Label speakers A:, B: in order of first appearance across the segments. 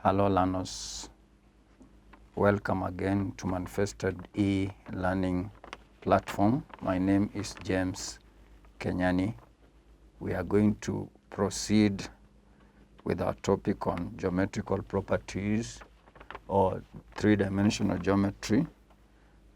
A: Hello learners, welcome again to Manifested e-learning platform. My name is James Kenyani. We are going to proceed with our topic on geometrical properties or three-dimensional geometry,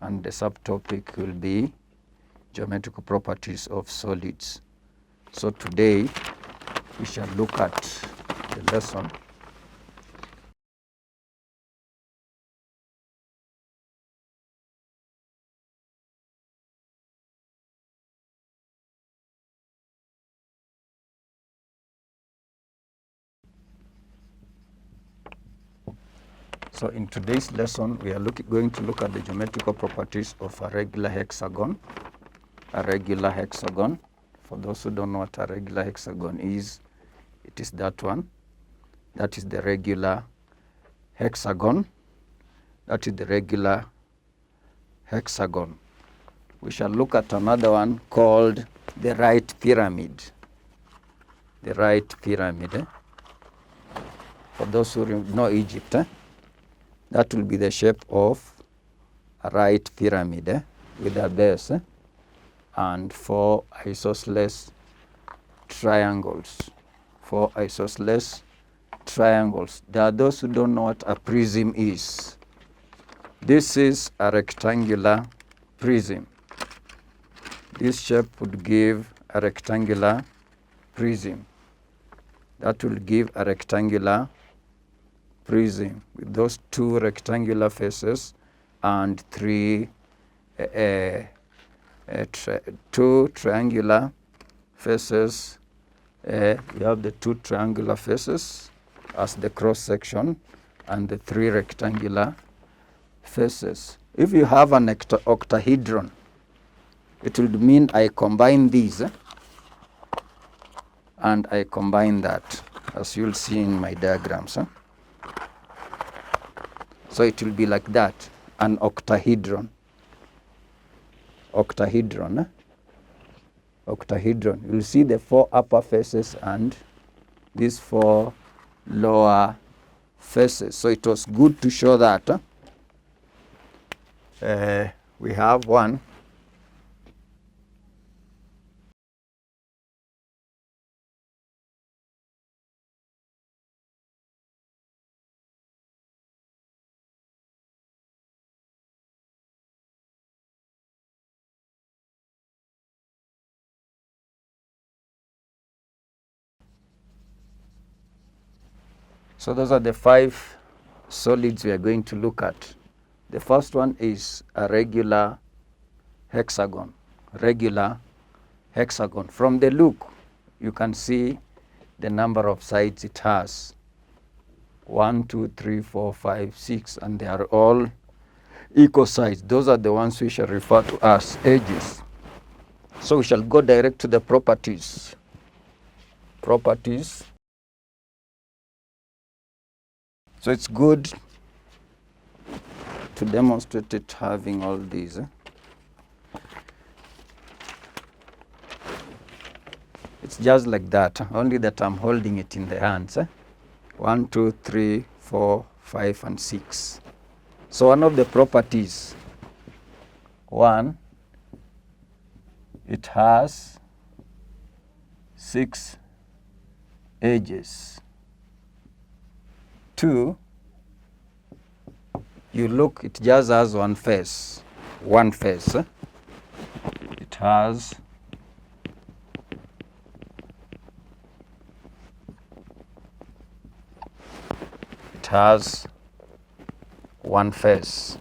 A: and the subtopic will be geometrical properties of solids. So today we shall look at the lesson So in today's lesson, we are going to look at the geometrical properties of a regular hexagon. A regular hexagon. For those who don't know what a regular hexagon is, it is that one. That is the regular hexagon. That is the regular hexagon. We shall look at another one called the right pyramid. The right pyramid. For those who know Egypt, that will be the shape of a right pyramid with a base and four isosceles triangles. Four isosceles triangles. There are those who don't know what a prism is. This is a rectangular prism. This shape would give a rectangular prism. That will give a rectangular prism with those two rectangular faces and two triangular faces. We have the two triangular faces as the cross section and the three rectangular faces. If you have an octahedron, it will mean I combine these and I combine that, as you'll see in my diagrams. So it will be like that, an octahedron. Octahedron. Octahedron. You'll see the four upper faces and these four lower faces. So it was good to show that. We have one. So those are the five solids we are going to look at. The first one is a regular hexagon. Regular hexagon. From the look, you can see the number of sides it has. 1, 2, 3, 4, 5, 6, and they are all equal sides. Those are the ones we shall refer to as edges. So we shall go direct to the properties. Properties. So it's good to demonstrate it having all these. It's just like that, only that I'm holding it in the hands. 1, 2, 3, 4, 5, and 6. So one of the properties, 1, it has 6 edges. 2, you look, it just has one face. One face. It has one face.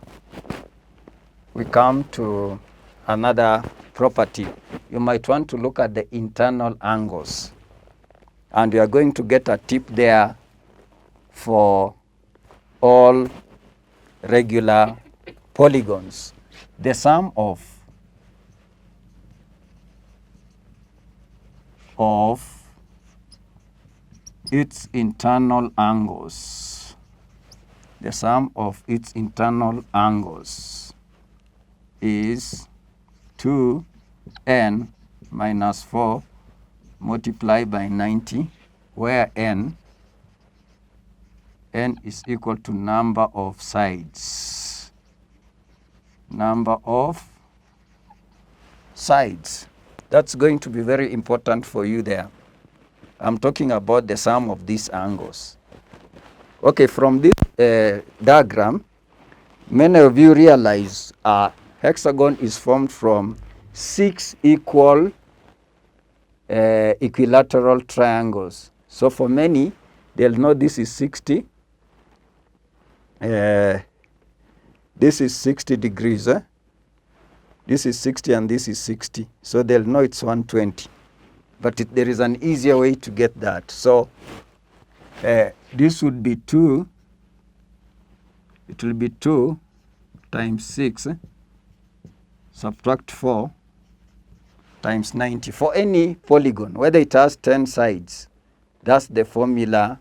A: We come to another property. You might want to look at the internal angles. And you are going to get a tip there for all regular polygons. The sum of its internal angles. The sum of its internal angles is 2n minus 4 multiplied by 90 where n is equal to number of sides. Number of sides. That's going to be very important for you there. I'm talking about the sum of these angles. Okay, from this diagram, many of you realize a hexagon is formed from 6 equal equilateral triangles. So for many, they'll know this is 60. This is 60 degrees. This is 60 and this is 60. So they'll know it's 120. But there is an easier way to get that. So this would be 2. It will be 2 times 6. Subtract 4 times 90. For any polygon, whether it has 10 sides, that's the formula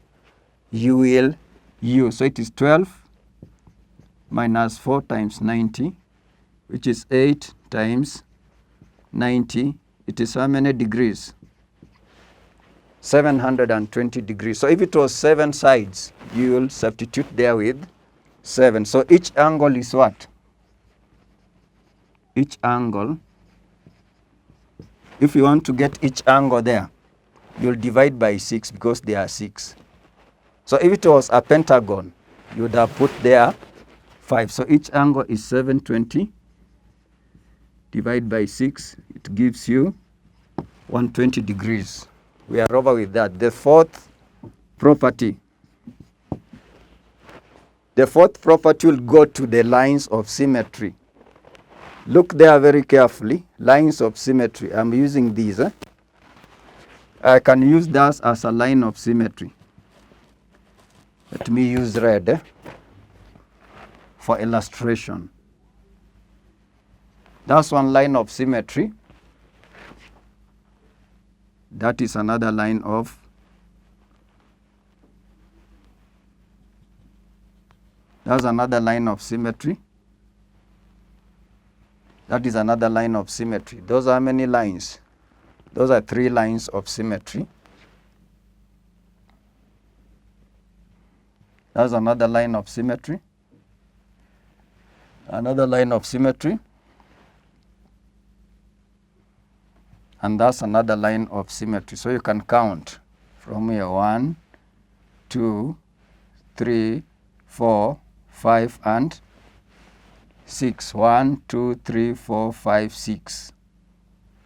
A: you will use. So it is 12 minus 4 times 90, which is 8 times 90. It is how many degrees? 720 degrees. So if it was 7 sides, you will substitute there with 7. So each angle is what? Each angle, if you want to get each angle there, you'll divide by 6 because there are 6. So if it was a pentagon, you would have put there 5. So each angle is 720. Divide by 6, it gives you 120 degrees. We are over with that. The fourth property. The fourth property will go to the lines of symmetry. Look there very carefully. Lines of symmetry. I'm using these. I can use that as a line of symmetry. Let me use red for illustration. That's one line of symmetry. That is another line of That's another line of symmetry. That is another line of symmetry. Those are many lines. Those are 3 lines of symmetry. That's another line of symmetry. Another line of symmetry. And that's another line of symmetry. So you can count from here 1, 2, 3, 4, 5, and 6. 1, 2, 3, 4, 5, 6.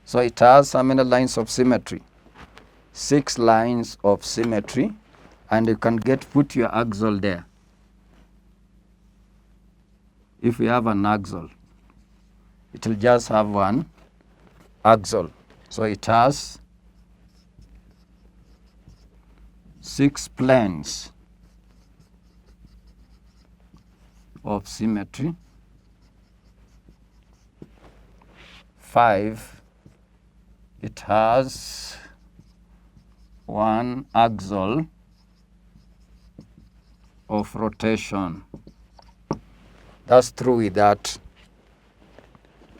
A: So it has how many lines of symmetry? 6 lines of symmetry. And you can put your axial there. If we have an axial, it will just have one axial. So it has 6 planes of symmetry. 5, it has 1 axial of rotation. That's true with that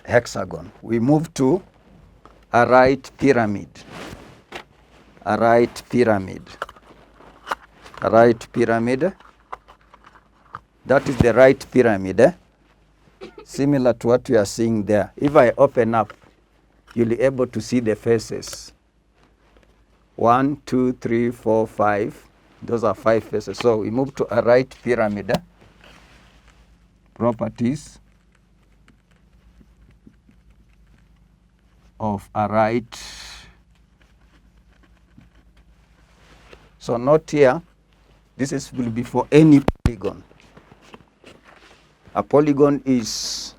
A: hexagon. We move to a right pyramid. A right pyramid. A right pyramid. That is the right pyramid. Similar to what we are seeing there. If I open up, you'll be able to see the faces. 1, 2, 3, 4, 5. Those are 5 faces. So we move to a right pyramid. Properties of a right. So note here, this will be for any polygon. A polygon is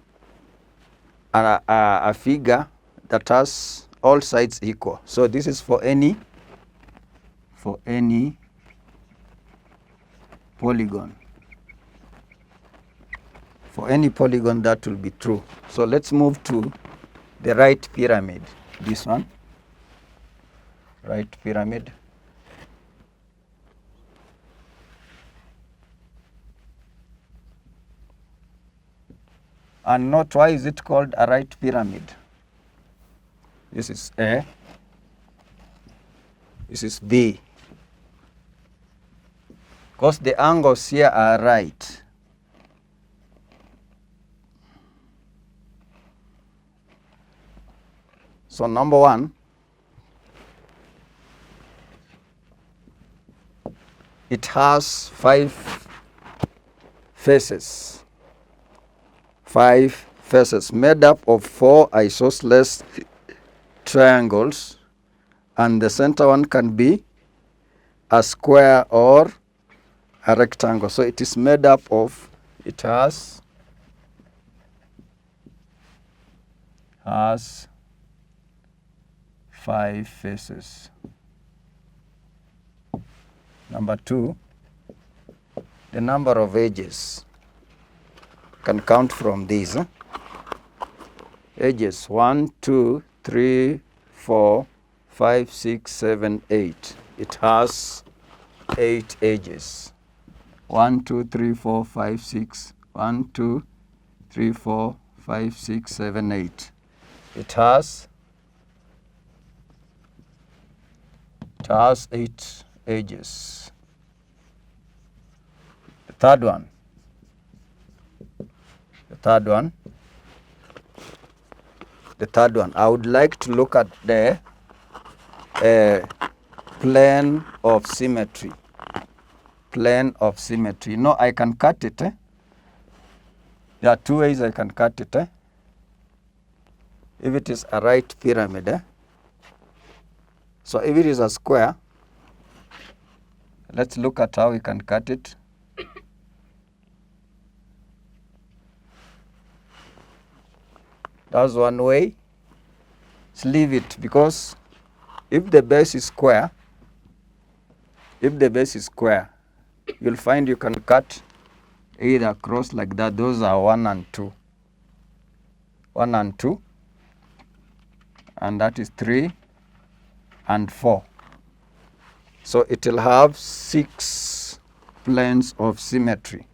A: a figure that has all sides equal. So this is for any polygon. For any polygon, that will be true. So let's move to the right pyramid. This one, right pyramid. And note, why is it called a right pyramid? This is A. This is B. because the angles here are right. So number one, it has 5 faces. 5 faces made up of 4 isosceles triangles, and the center one can be a square or a rectangle. So it is made up of, it has 5 faces. Number 2, the number of edges. You can count from these. Edges 1, 2, 3, 4, 5, 6, 7, 8. It has 8 edges. 1, 2, 3, 4, 5, 6. 1, 2, 3, 4, 5, 6, 7, 8. It has 8 edges. The third one. I would like to look at the plane of symmetry. Plane of symmetry. No, I can cut it. There are 2 ways I can cut it. If it is a right pyramid. So if it is a square, let's look at how we can cut it. That's one way. Let's leave it, because if the base is square, you'll find you can cut either across like that. Those are 1 and 2. 1 and 2. And that is 3 and 4. So it will have 6 planes of symmetry.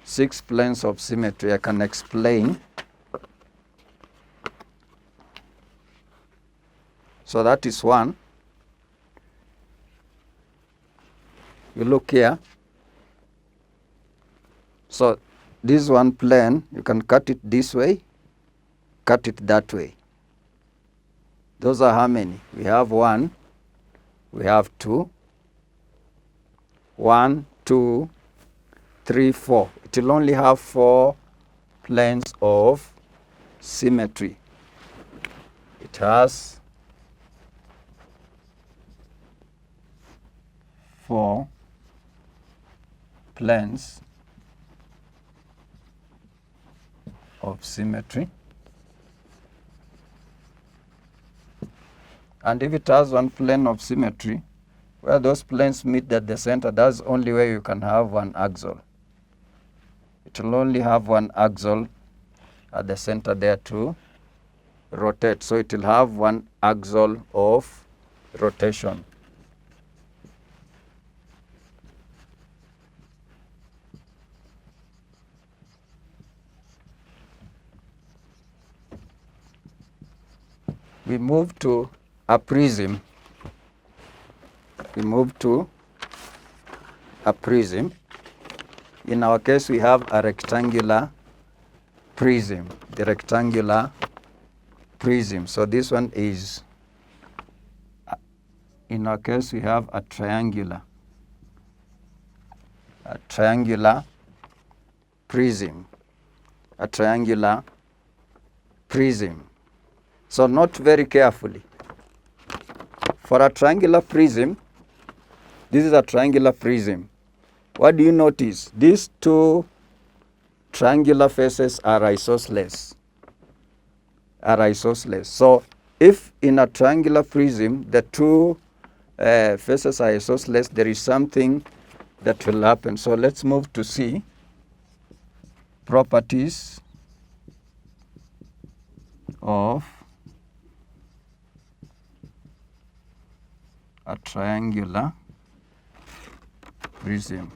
A: 6 planes of symmetry. I can explain. So that is 1. You look here. So this one plane, you can cut it this way, cut it that way. Those are how many? We have 1, we have 2, 1, 2, 3, 4. It will only have 4 planes of symmetry. It has 4 planes of symmetry. And if it has 1 plane of symmetry, where those planes meet at the center, that's only where you can have 1 axle. It will only have 1 axle at the center there to rotate. So it will have 1 axle of rotation. We move to a prism. In our case, we have a rectangular prism. The rectangular prism. So this one is, in our case, we have a triangular prism. A triangular prism. So note very carefully. For a triangular prism, this is a triangular prism. What do you notice? These 2 triangular faces are isosceles. So if in a triangular prism the 2 faces are isosceles, there is something that will happen. So let's move to see properties of a triangular prism.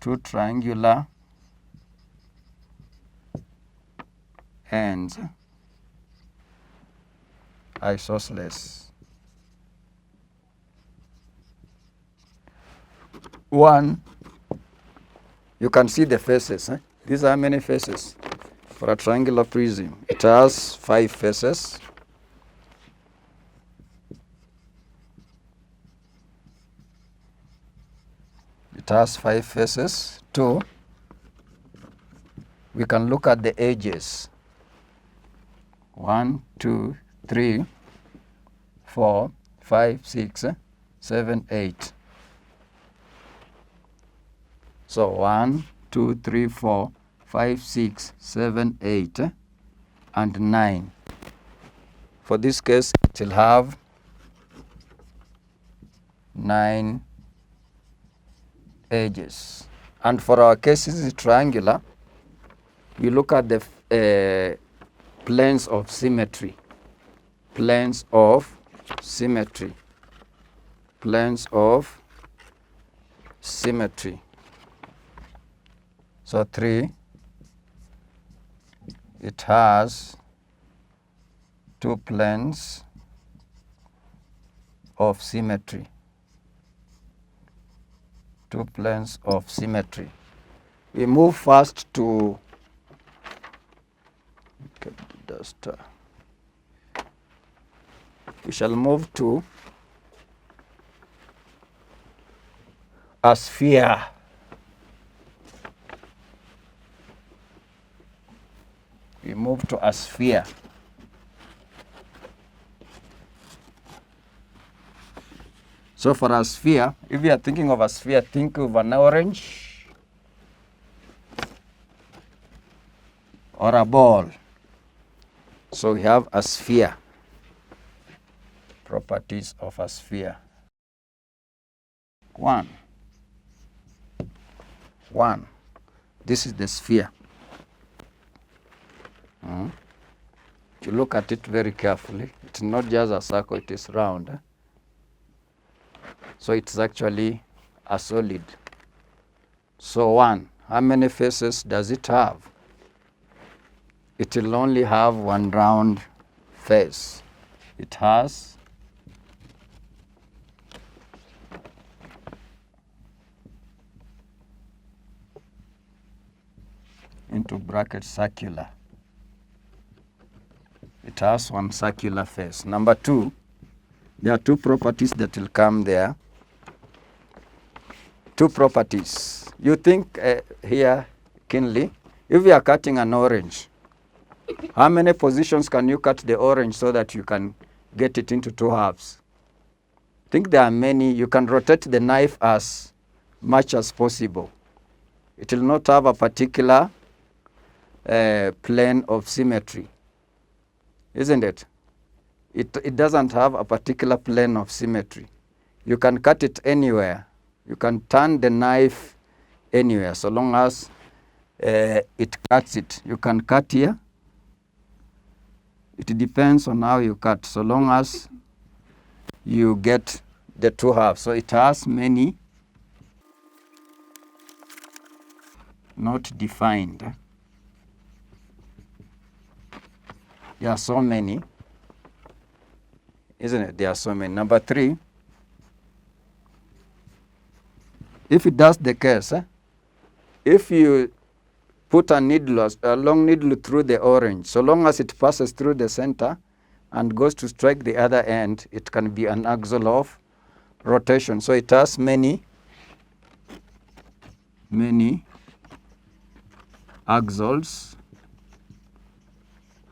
A: Two triangular ends Isosceles. 1, you can see the faces. These are many faces for a triangular prism. It has 5 faces. It has 5 faces. 2, we can look at the edges. 1, 2, 3, 4, 5, 6, 7, 8. So 1, 2, 3, 4, 5, 6, 7, 8, and 9. For this case, it will have 9 edges. And for our case, this is triangular. We look at the planes of symmetry. Planes of symmetry. Planes of symmetry. So 3, it has 2 planes of symmetry. 2 planes of symmetry. We move first to we shall move to a sphere. We move to a sphere. So for a sphere, if you are thinking of a sphere, think of an orange or a ball. So we have a sphere. Properties of a sphere. 1. This is the sphere. If you look at it very carefully, it's not just a circle, it is round. So it's actually a solid. So 1, how many faces does it have? It will only have 1 round face. It has into bracket circular. It has 1 circular face. Number 2, there are 2 properties that will come there. 2 properties. You think here, keenly, if you are cutting an orange, how many positions can you cut the orange so that you can get it into 2 halves? I think there are many. You can rotate the knife as much as possible. It will not have a particular plane of symmetry, isn't it? It doesn't have a particular plane of symmetry. You can cut it anywhere. You can turn the knife anywhere, so long as it cuts it. You can cut here. It depends on how you cut, so long as you get the 2 halves. So it has many not defined. There are so many, isn't it? There are so many. Number 3, if it does the case, if you put a long needle through the orange, so long as it passes through the center and goes to strike the other end, it can be an axle of rotation. So it has many axles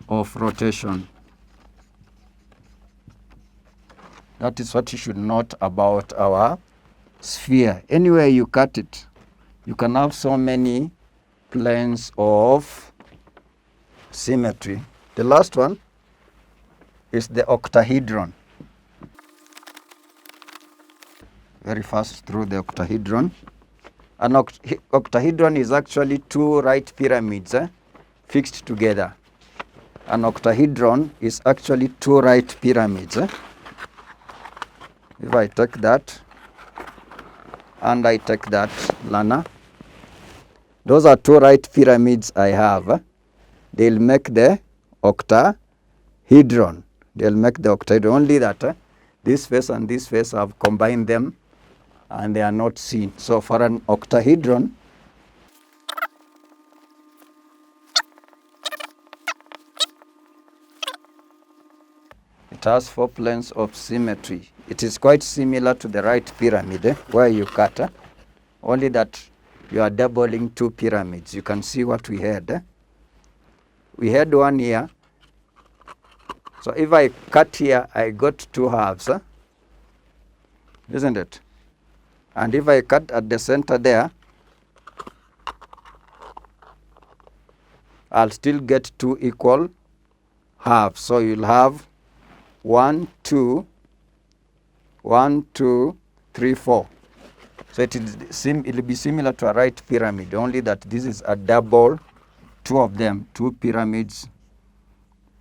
A: of rotation. That is what you should note about our sphere. Anywhere you cut it, you can have so many planes of symmetry. The last one is the octahedron. Very fast through the octahedron. An octahedron is actually 2 right pyramids fixed together. An octahedron is actually 2 right pyramids. If I take that and I take that, Lana, those are 2 right pyramids I have. They'll make the octahedron. They'll make the octahedron, only that this face and this face have combined them and they are not seen. So for an octahedron, it has 4 planes of symmetry. It is quite similar to the right pyramid where you cut, only that you are doubling 2 pyramids. You can see what we had. We had one here. So if I cut here, I got 2 halves, isn't it? And if I cut at the center there, I'll still get 2 equal halves. So you'll have 1, 2, 1, 2, 3, 4. So it'll be similar to a right pyramid, only that this is a double, 2 of them, 2 pyramids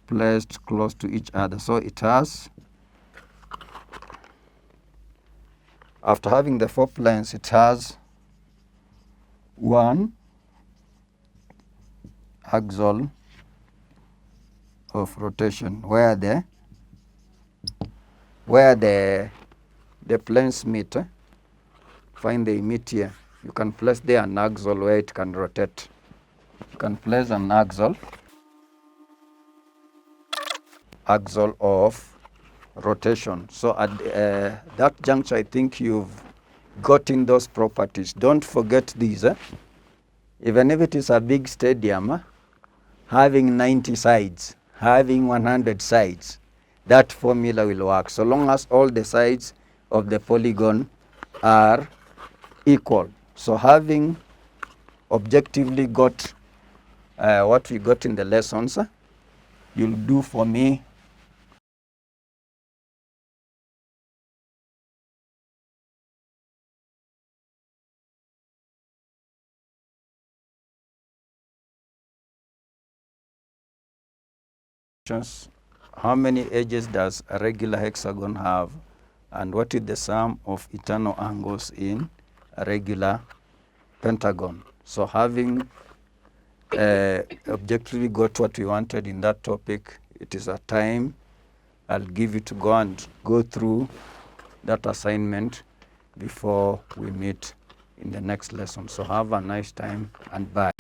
A: placed close to each other. So it has, after having the 4 planes, it has 1 axle of rotation where the planes meet. Find the meet here. You can place there an axle where it can rotate. You can place an axle of rotation. So at that juncture, I think you've gotten those properties. Don't forget these. Even if it is a big stadium, having 90 sides, having 100 sides, that formula will work, so long as all the sides of the polygon are equal. So having objectively got what we got in the lessons, you'll do for me how many edges does a regular hexagon have, and what is the sum of eternal angles in a regular pentagon. So having objectively got what we wanted in that topic, it is a time I'll give you to go through that assignment before we meet in the next lesson. So have a nice time and bye.